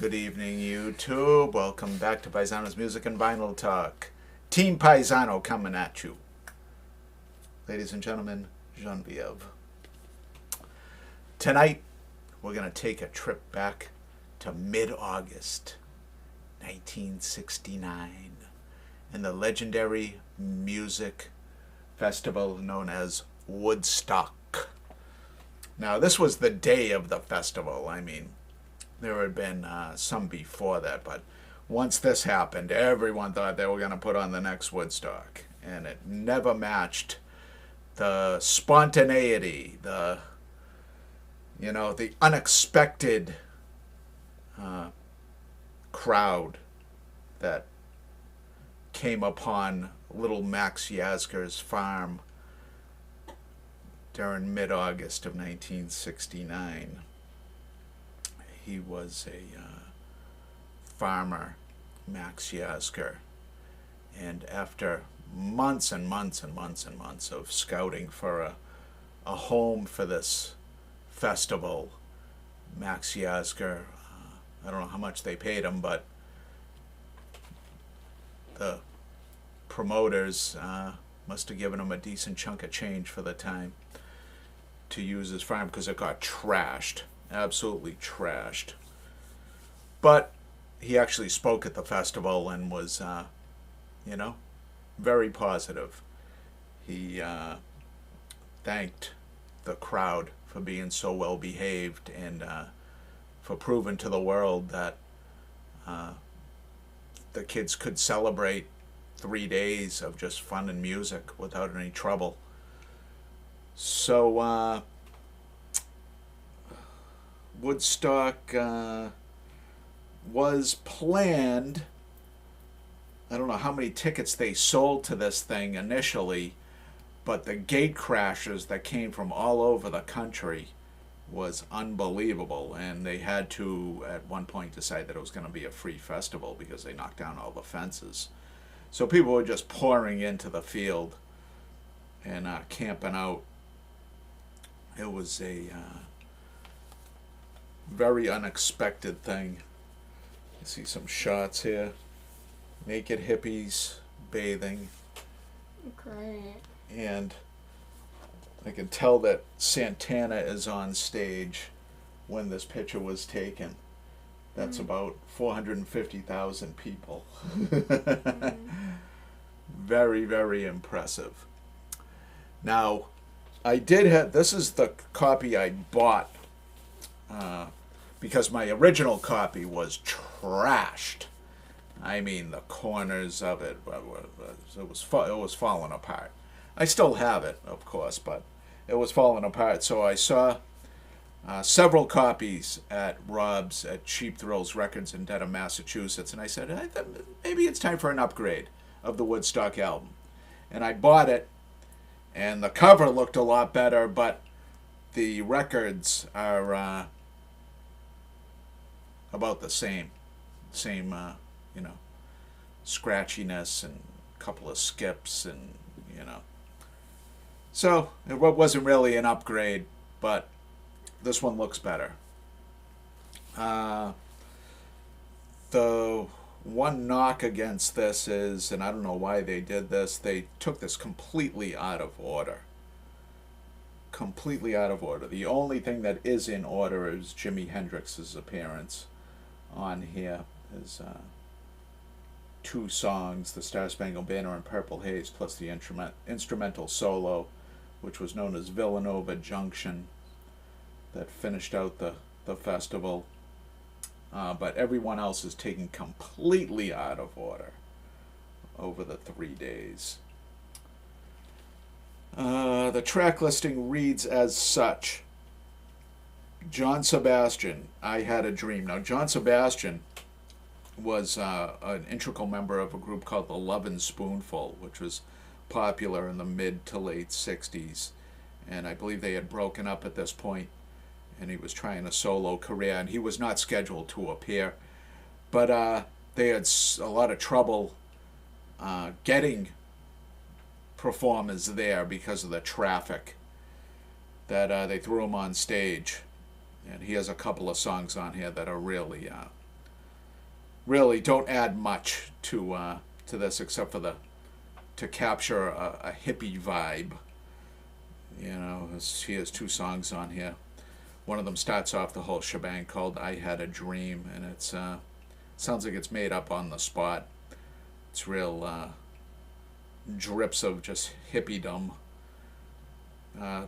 Good evening, YouTube. Welcome back to Paisano's Music and Vinyl Talk. Team Paisano coming at you. Ladies and gentlemen, Genevieve. Tonight, we're going to take a trip back to mid-August 1969 in the legendary music festival known as Woodstock. Now, this was the day of the festival. I mean, there had been some before that, but once this happened, everyone thought they were going to put on the next Woodstock, and it never matched the spontaneity, the unexpected crowd that came upon little Max Yasgur's farm during mid-August of 1969. He was a farmer, Max Yasgur, and after months and months and months and months of scouting for a home for this festival, Max Yasgur, I don't know how much they paid him, but the promoters must have given him a decent chunk of change for the time to use his farm because it got trashed. Absolutely trashed. But he actually spoke at the festival and was, very positive. He thanked the crowd for being so well behaved and for proving to the world that the kids could celebrate 3 days of just fun and music without any trouble. So, Woodstock was planned. I don't know how many tickets they sold to this thing initially, but the gate crashes that came from all over the country was unbelievable, and they had to at one point decide that it was going to be a free festival because they knocked down all the fences. So people were just pouring into the field and camping out. It was a very unexpected thing. You see some shots here. Naked hippies bathing. Great. And I can tell that Santana is on stage when this picture was taken. That's about 450,000 people. Very, very impressive. Now, I did have, this is the copy I bought because my original copy was trashed. I mean, the corners of it, it was falling apart. I still have it, of course, but it was falling apart. So I saw several copies at Rob's at Cheap Thrills Records in Dedham, Massachusetts, and I said, maybe it's time for an upgrade of the Woodstock album. And I bought it, and the cover looked a lot better, but the records are about the same, scratchiness and a couple of skips, and so it wasn't really an upgrade, but this one looks better. The one knock against this is, and I don't know why they did this, they took this completely out of order. Completely out of order. The only thing that is in order is Jimi Hendrix's appearance on here. Is 2 songs, The Star-Spangled Banner and Purple Haze, plus the instrumental solo, which was known as Villanova Junction, that finished out the festival. But everyone else is taken completely out of order over the 3 days. The track listing reads as such. John Sebastian, I Had a Dream. Now, John Sebastian was an integral member of a group called the Lovin' Spoonful, which was popular in the mid to late 60s. And I believe they had broken up at this point, and he was trying a solo career, and he was not scheduled to appear. But they had a lot of trouble getting performers there because of the traffic, that they threw him on stage. And he has a couple of songs on here that are really really don't add much to this except for to capture a hippie vibe. You know, he has two songs on here. One of them starts off the whole shebang called "I Had a Dream," and it's sounds like it's made up on the spot. It's real drips of just hippiedom.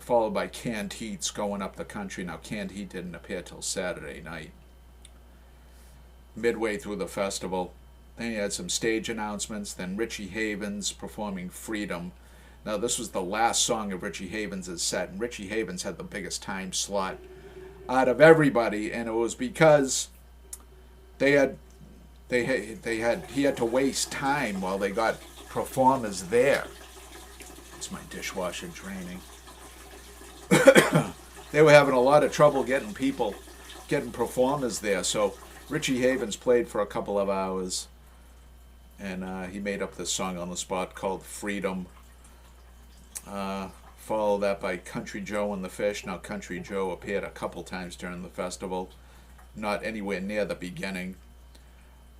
Followed by Canned Heat's "Going Up the Country." Now, Canned Heat didn't appear till Saturday night. Midway through the festival, then you had some stage announcements. Then Richie Havens performing "Freedom." Now, this was the last song of Richie Havens' set, and Richie Havens had the biggest time slot out of everybody, and it was because he had to waste time while they got performers there. It's my dishwasher draining. They were having a lot of trouble getting performers there, so Richie Havens played for a couple of hours, and he made up this song on the spot called "Freedom." Follow that by Country Joe and the Fish. Now, Country Joe appeared a couple times during the festival, not anywhere near the beginning.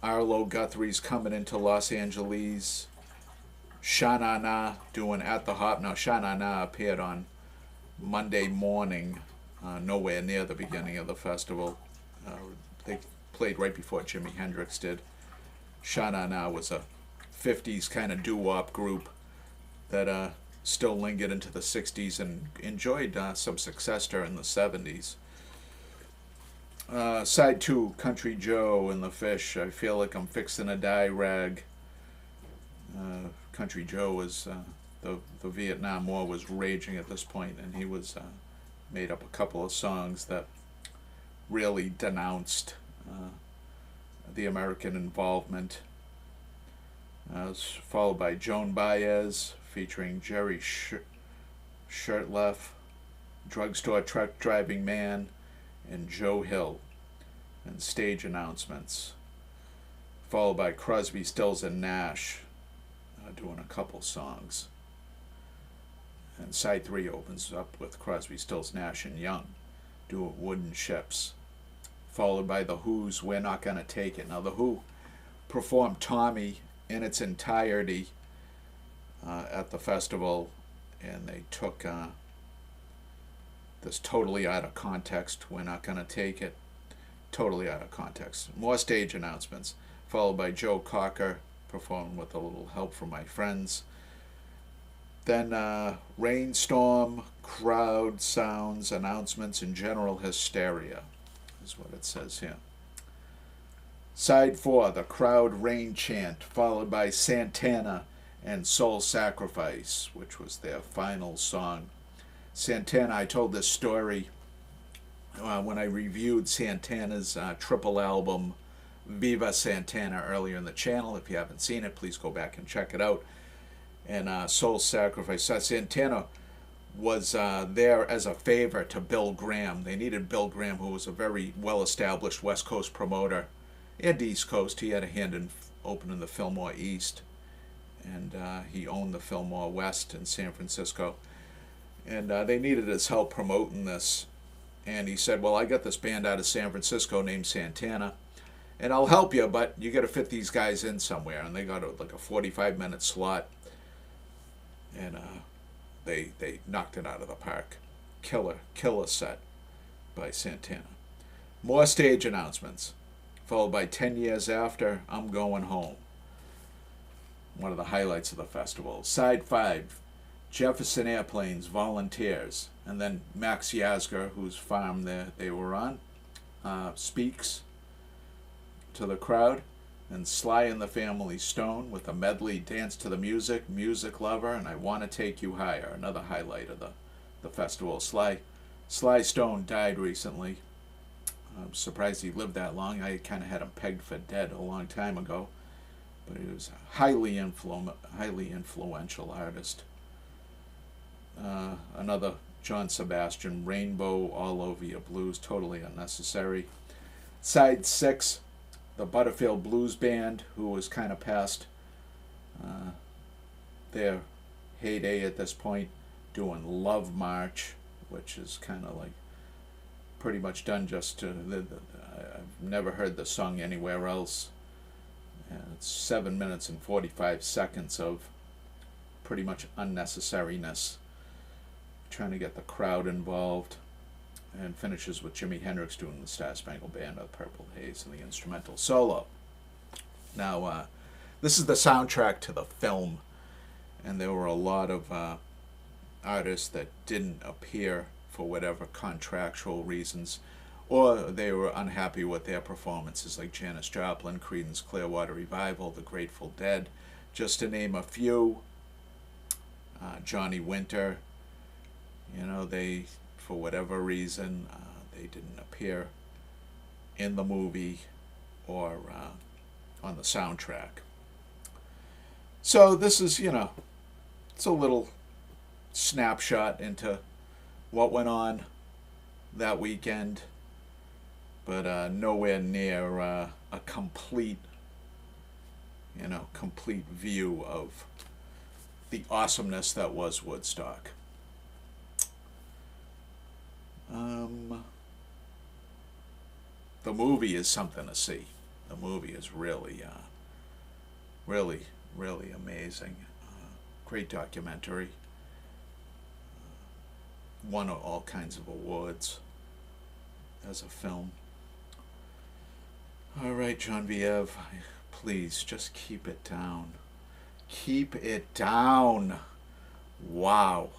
Arlo Guthrie's coming into Los Angeles. Sha Na Na doing "At the Hop." Now, Sha Na Na appeared on Monday morning, nowhere near the beginning of the festival. They played right before Jimi Hendrix did. Sha Na Na was a 50s kind of doo-wop group that still lingered into the 60s and enjoyed some success during the 70s. Side 2, Country Joe and the Fish. I feel like I'm fixing a dye rag. Country Joe was the Vietnam War was raging at this point, and he was made up a couple of songs that really denounced the American involvement. It was followed by Joan Baez featuring Jerry Shirtleff, Drugstore Truck Driving Man, and Joe Hill, and stage announcements. Followed by Crosby, Stills, and Nash doing a couple songs. And side 3 opens up with Crosby, Stills, Nash, and Young doing "Wooden Ships." Followed by The Who's "We're Not Gonna Take It." Now, The Who performed "Tommy" in its entirety at the festival, and they took this totally out of context. "We're Not Gonna Take It." Totally out of context. More stage announcements, followed by Joe Cocker performing with a little help from my friends. Then rainstorm, crowd sounds, announcements, and general hysteria is what it says here. Side 4, the crowd rain chant, followed by Santana and Soul Sacrifice, which was their final song. Santana, I told this story when I reviewed Santana's triple album, Viva Santana, earlier in the channel. If you haven't seen it, please go back and check it out. And Soul Sacrifice. Santana was there as a favor to Bill Graham. They needed Bill Graham, who was a very well-established West Coast promoter and East Coast. He had a hand in opening the Fillmore East, and he owned the Fillmore West in San Francisco. And they needed his help promoting this. And he said, well, I got this band out of San Francisco named Santana, and I'll help you, but you got to fit these guys in somewhere. And they got like a 45-minute slot, and they knocked it out of the park. Killer set by Santana. More stage announcements, followed by 10 Years After, I'm Going Home. One of the highlights of the festival. Side 5, Jefferson Airplanes, Volunteers. And then Max Yasgur, whose farm they were on, speaks to the crowd. And Sly and the Family Stone with a medley, Dance to the Music, Music Lover, and I Want to Take You Higher, another highlight of the festival. Sly Stone died recently. I'm surprised he lived that long. I kind of had him pegged for dead a long time ago. But he was a highly influential artist. Another John Sebastian, Rainbow All Over Your Blues, totally unnecessary. Side 6, the Butterfield Blues Band, who was kind of past their heyday at this point, doing Love March, which is kind of like pretty much done just to... I've never heard the song anywhere else. It's 7 minutes and 45 seconds of pretty much unnecessariness, trying to get the crowd involved, and finishes with Jimi Hendrix doing the Star Spangled Banner, Purple Haze, and the instrumental solo. Now, this is the soundtrack to the film, and there were a lot of artists that didn't appear for whatever contractual reasons, or they were unhappy with their performances, like Janis Joplin, Creedence Clearwater Revival, The Grateful Dead, just to name a few. Johnny Winter, you know, they, for whatever reason, they didn't appear in the movie or on the soundtrack. So this is, you know, it's a little snapshot into what went on that weekend, but nowhere near a complete, you know, complete view of the awesomeness that was Woodstock. The movie is something to see. The movie is really, really amazing. Great documentary. Won all kinds of awards as a film. All right, Genevieve, please just keep it down. Keep it down. Wow.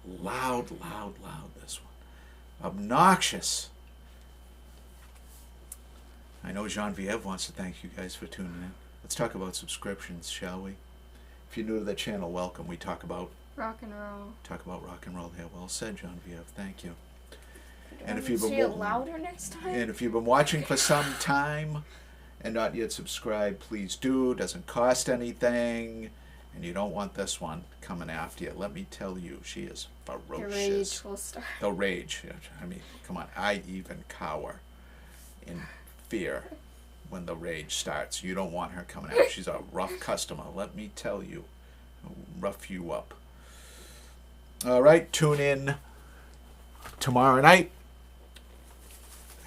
Loud, this one. Obnoxious. I know Genevieve wants to thank you guys for tuning in. Let's talk about subscriptions, shall we? If you're new to the channel, welcome. We talk about rock and roll. Talk about rock and roll here. Well said, Genevieve. Thank you. And if you've been louder next time. And if you've been watching for some time and not yet subscribed, please do. Doesn't cost anything, and you don't want this one coming after you. Let me tell you, she is ferocious. The rage will start. The rage. I mean, come on. I even cower in fear when the rage starts. You don't want her coming out. She's a rough customer. Let me tell you, rough you up. All right, tune in tomorrow night.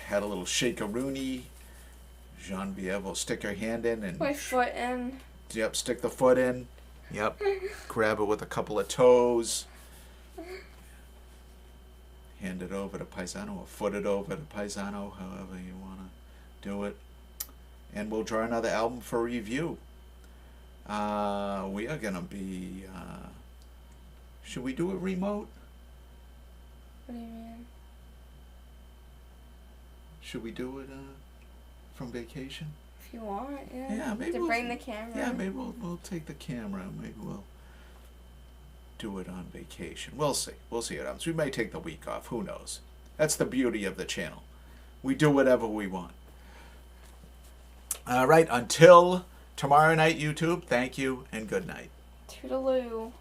Had a little shake-a-rooney. Genevieve will stick her hand in and my foot in. Yep, stick the foot in. Yep, grab it with a couple of toes. Hand it over to Paisano, or foot it over to Paisano, however you want to do it. And we'll draw another album for review. We are going to be... should we do it remote? What do you mean? Should we do it from vacation? If you want, yeah. Yeah, maybe to bring the camera. Yeah, maybe we'll take the camera. Maybe we'll do it on vacation. We'll see. We'll see what happens. We may take the week off. Who knows? That's the beauty of the channel. We do whatever we want. All right. Until tomorrow night, YouTube. Thank you and good night. Toodaloo.